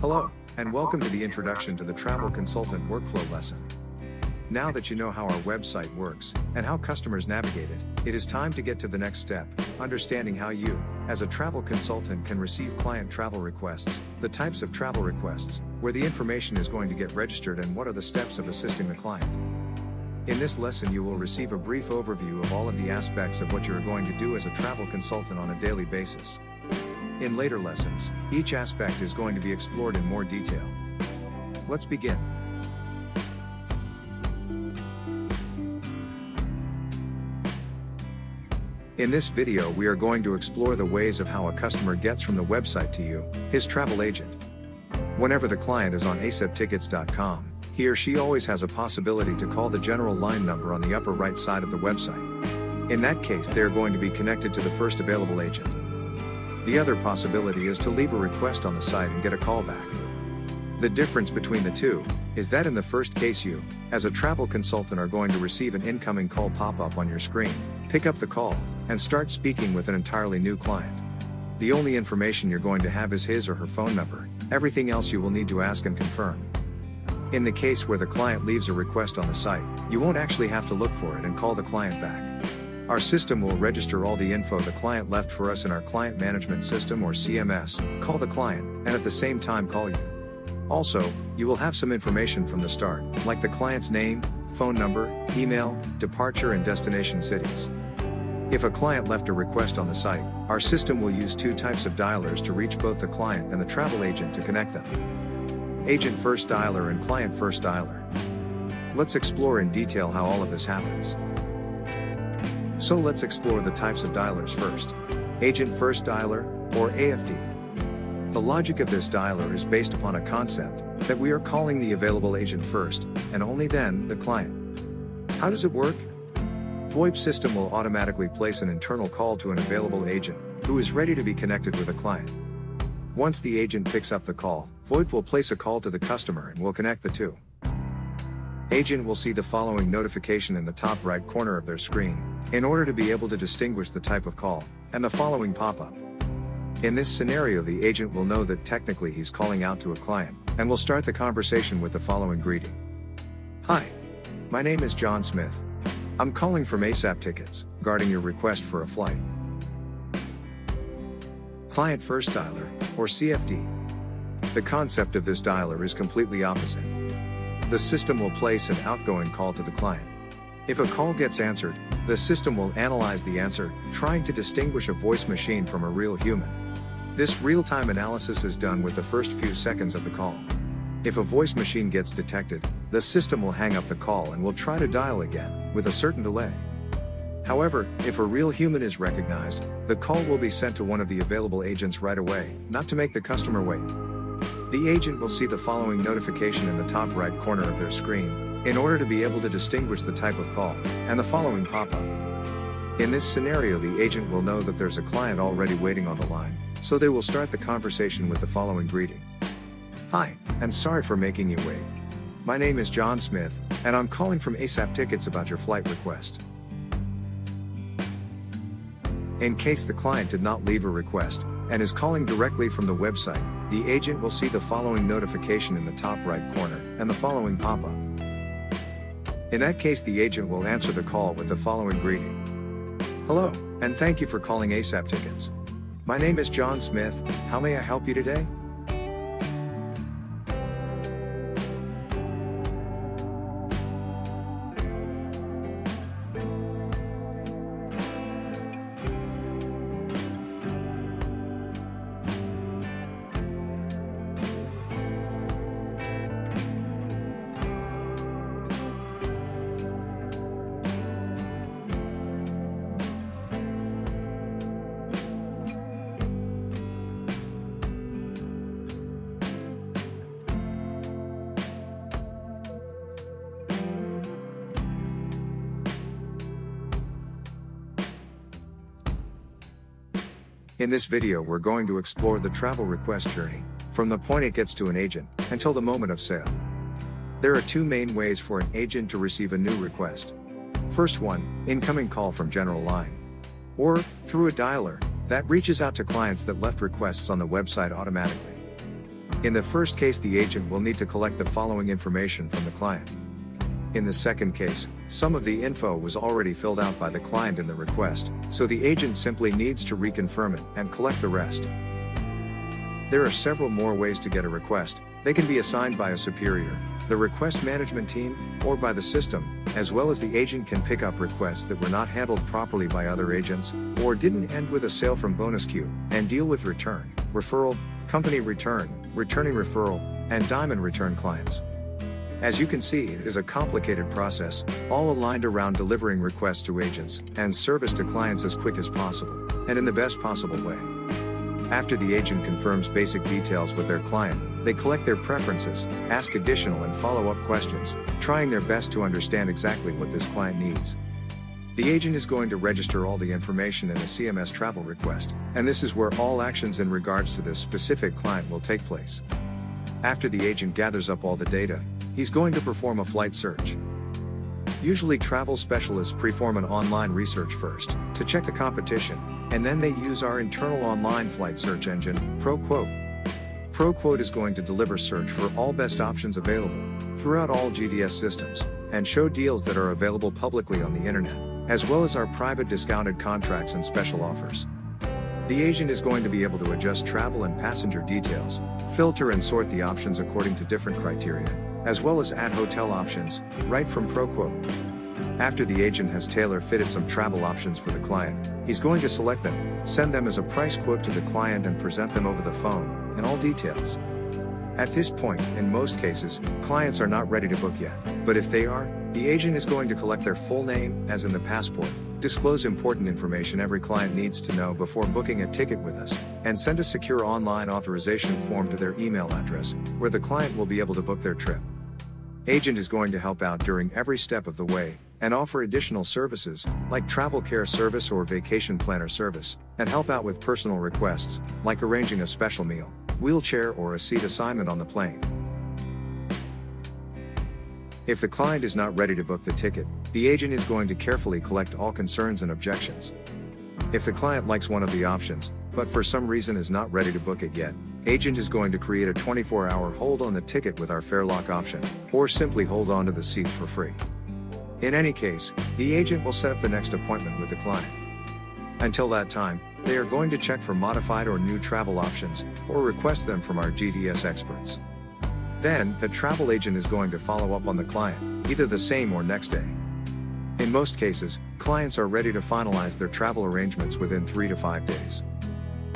Hello, and welcome to the introduction to the travel consultant workflow lesson. Now that you know how our website works, and how customers navigate it, it is time to get to the next step, understanding how you, as a travel consultant, can receive client travel requests, the types of travel requests, where the information is going to get registered, and what are the steps of assisting the client. In this lesson you will receive a brief overview of all of the aspects of what you are going to do as a travel consultant on a daily basis. In later lessons, each aspect is going to be explored in more detail. Let's begin. In this video we are going to explore the ways of how a customer gets from the website to you, his travel agent. Whenever the client is on asaptickets.com, he or she always has a possibility to call the general line number on the upper right side of the website. In that case they are going to be connected to the first available agent. The other possibility is to leave a request on the site and get a call back. The difference between the two is that in the first case you, as a travel consultant, are going to receive an incoming call pop up on your screen, pick up the call, and start speaking with an entirely new client. The only information you're going to have is his or her phone number. Everything else you will need to ask and confirm. In the case where the client leaves a request on the site, you won't actually have to look for it and call the client back. Our system will register all the info the client left for us in our client management system, or CMS, call the client, and at the same time call you. Also, you will have some information from the start, like the client's name, phone number, email, departure and destination cities. If a client left a request on the site, our system will use two types of dialers to reach both the client and the travel agent to connect them: Agent First Dialer and Client First Dialer. Let's explore in detail how all of this happens. So let's explore the types of dialers first. Agent First Dialer, or AFD. The logic of this dialer is based upon a concept that we are calling the available agent first, and only then the client. How does it work? VoIP system will automatically place an internal call to an available agent who is ready to be connected with a client. Once the agent picks up the call, VoIP will place a call to the customer and will connect the two. Agent will see the following notification in the top right corner of their screen, in order to be able to distinguish the type of call, and the following pop-up. In this scenario the agent will know that technically he's calling out to a client, and will start the conversation with the following greeting. Hi. My name is John Smith. I'm calling from ASAP Tickets, regarding your request for a flight. Client First Dialer, or CFD. The concept of this dialer is completely opposite. The system will place an outgoing call to the client. If a call gets answered, the system will analyze the answer, trying to distinguish a voice machine from a real human. This real-time analysis is done with the first few seconds of the call. If a voice machine gets detected, the system will hang up the call and will try to dial again, with a certain delay. However, if a real human is recognized, the call will be sent to one of the available agents right away, not to make the customer wait. The agent will see the following notification in the top right corner of their screen, in order to be able to distinguish the type of call, and the following pop-up. In this scenario the agent will know that there's a client already waiting on the line, so they will start the conversation with the following greeting. Hi, and sorry for making you wait. My name is John Smith, and I'm calling from ASAP Tickets about your flight request. In case the client did not leave a request, and is calling directly from the website, the agent will see the following notification in the top right corner, and the following pop-up. In that case the agent will answer the call with the following greeting. Hello, and thank you for calling ASAP Tickets. My name is John Smith, how may I help you today? In this video we're going to explore the travel request journey, from the point it gets to an agent, until the moment of sale. There are two main ways for an agent to receive a new request. First one, incoming call from general line. Or, through a dialer, that reaches out to clients that left requests on the website automatically. In the first case, the agent will need to collect the following information from the client. In the second case, some of the info was already filled out by the client in the request, so the agent simply needs to reconfirm it and collect the rest. There are several more ways to get a request. They can be assigned by a superior, the request management team, or by the system, as well as the agent can pick up requests that were not handled properly by other agents, or didn't end with a sale from bonus queue, and deal with return, referral, company return, returning referral, and diamond return clients. As you can see, it is a complicated process, all aligned around delivering requests to agents and service to clients as quick as possible, and in the best possible way. After the agent confirms basic details with their client, they collect their preferences, ask additional and follow-up questions, trying their best to understand exactly what this client needs. The agent is going to register all the information in a CMS travel request, and this is where all actions in regards to this specific client will take place. After the agent gathers up all the data, he's going to perform a flight search. Usually travel specialists perform an online research first, to check the competition, and then they use our internal online flight search engine, ProQuote. ProQuote is going to deliver search for all best options available, throughout all GDS systems, and show deals that are available publicly on the internet, as well as our private discounted contracts and special offers. The agent is going to be able to adjust travel and passenger details, filter and sort the options according to different criteria, as well as add hotel options, right from ProQuote. After the agent has tailor-fitted some travel options for the client, he's going to select them, send them as a price quote to the client and present them over the phone, and all details. At this point, in most cases, clients are not ready to book yet, but if they are, the agent is going to collect their full name, as in the passport, disclose important information every client needs to know before booking a ticket with us, and send a secure online authorization form to their email address, where the client will be able to book their trip. Agent is going to help out during every step of the way, and offer additional services, like travel care service or vacation planner service, and help out with personal requests, like arranging a special meal, wheelchair or a seat assignment on the plane. If the client is not ready to book the ticket, the agent is going to carefully collect all concerns and objections. If the client likes one of the options, but for some reason is not ready to book it yet, agent is going to create a 24-hour hold on the ticket with our fare lock option, or simply hold on to the seat for free. In any case, the agent will set up the next appointment with the client. Until that time, they are going to check for modified or new travel options, or request them from our GDS experts. Then, the travel agent is going to follow up on the client, either the same or next day. In most cases, clients are ready to finalize their travel arrangements within 3 to 5 days.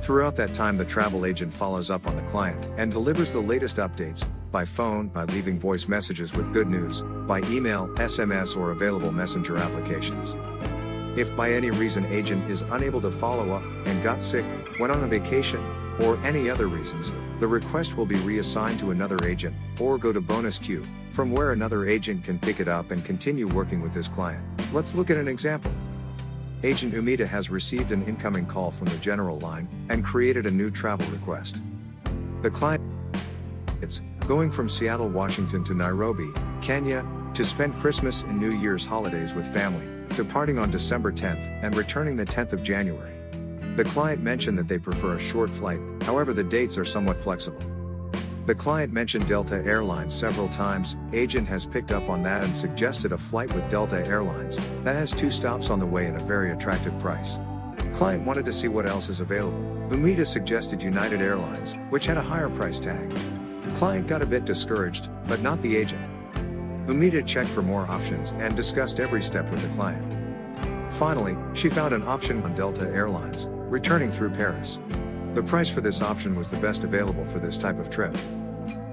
Throughout that time, the travel agent follows up on the client and delivers the latest updates, by phone, by leaving voice messages with good news, by email, SMS or available messenger applications. If by any reason agent is unable to follow up, and got sick, went on a vacation, or any other reasons, the request will be reassigned to another agent, or go to bonus queue, from where another agent can pick it up and continue working with this client. Let's look at an example. Agent Umida has received an incoming call from the general line, and created a new travel request. The client is going from Seattle, Washington to Nairobi, Kenya, to spend Christmas and New Year's holidays with family, departing on December 10th, and returning the 10th of January. The client mentioned that they prefer a short flight, however the dates are somewhat flexible. The client mentioned Delta Airlines several times. Agent has picked up on that and suggested a flight with Delta Airlines, that has 2 stops on the way and a very attractive price. Client wanted to see what else is available. Umida suggested United Airlines, which had a higher price tag. Client got a bit discouraged, but not the agent. Umida checked for more options and discussed every step with the client. Finally, she found an option on Delta Airlines, returning through Paris. The price for this option was the best available for this type of trip.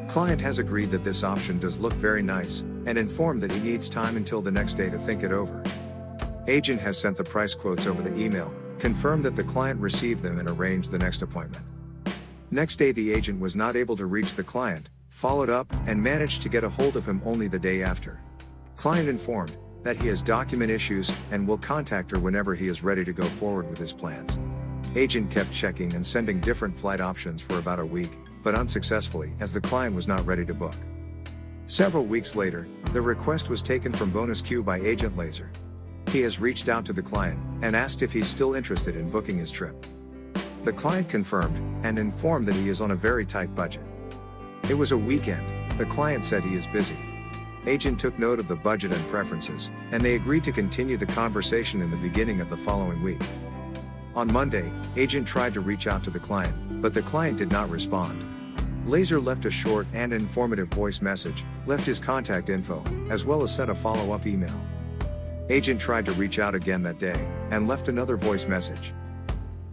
Client has agreed that this option does look very nice, and informed that he needs time until the next day to think it over. Agent has sent the price quotes over the email, confirmed that the client received them and arranged the next appointment. Next day the agent was not able to reach the client, followed up, and managed to get a hold of him only the day after. Client informed that he has document issues, and will contact her whenever he is ready to go forward with his plans. Agent kept checking and sending different flight options for about a week, but unsuccessfully, as the client was not ready to book. Several weeks later, the request was taken from bonus queue by Agent Laser. He has reached out to the client, and asked if he's still interested in booking his trip. The client confirmed, and informed that he is on a very tight budget. It was a weekend. The client said he is busy. Agent took note of the budget and preferences, and they agreed to continue the conversation in the beginning of the following week. On Monday, agent tried to reach out to the client, but the client did not respond. Laser left a short and informative voice message, left his contact info, as well as sent a follow-up email. Agent tried to reach out again that day, and left another voice message.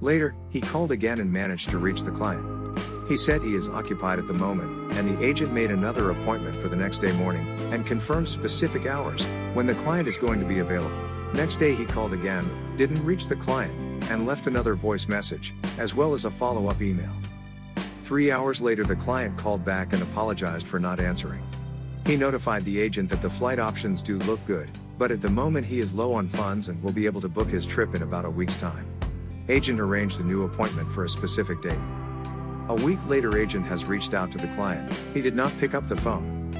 Later, he called again and managed to reach the client. He said he is occupied at the moment, and the agent made another appointment for the next day morning, and confirmed specific hours, when the client is going to be available. Next day he called again, didn't reach the client, and left another voice message, as well as a follow-up email. 3 hours later the client called back and apologized for not answering. He notified the agent that the flight options do look good, but at the moment he is low on funds and will be able to book his trip in about a week's time. Agent arranged a new appointment for a specific date. A week later agent has reached out to the client. He did not pick up the phone.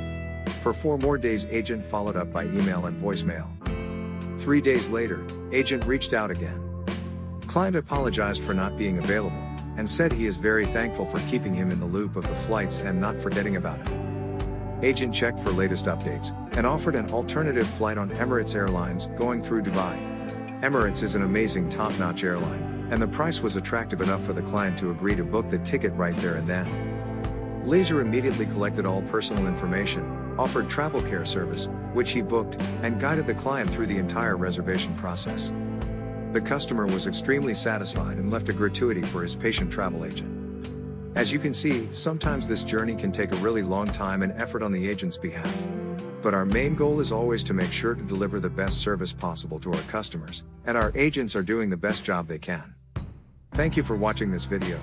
For 4 more days agent followed up by email and voicemail. 3 days later, agent reached out again. Client apologized for not being available, and said he is very thankful for keeping him in the loop of the flights and not forgetting about him. Agent checked for latest updates, and offered an alternative flight on Emirates Airlines, going through Dubai. Emirates is an amazing top-notch airline, and the price was attractive enough for the client to agree to book the ticket right there and then. Laser immediately collected all personal information, offered travel care service, which he booked, and guided the client through the entire reservation process. The customer was extremely satisfied and left a gratuity for his patient travel agent. As you can see, sometimes this journey can take a really long time and effort on the agent's behalf. But our main goal is always to make sure to deliver the best service possible to our customers, and our agents are doing the best job they can. Thank you for watching this video.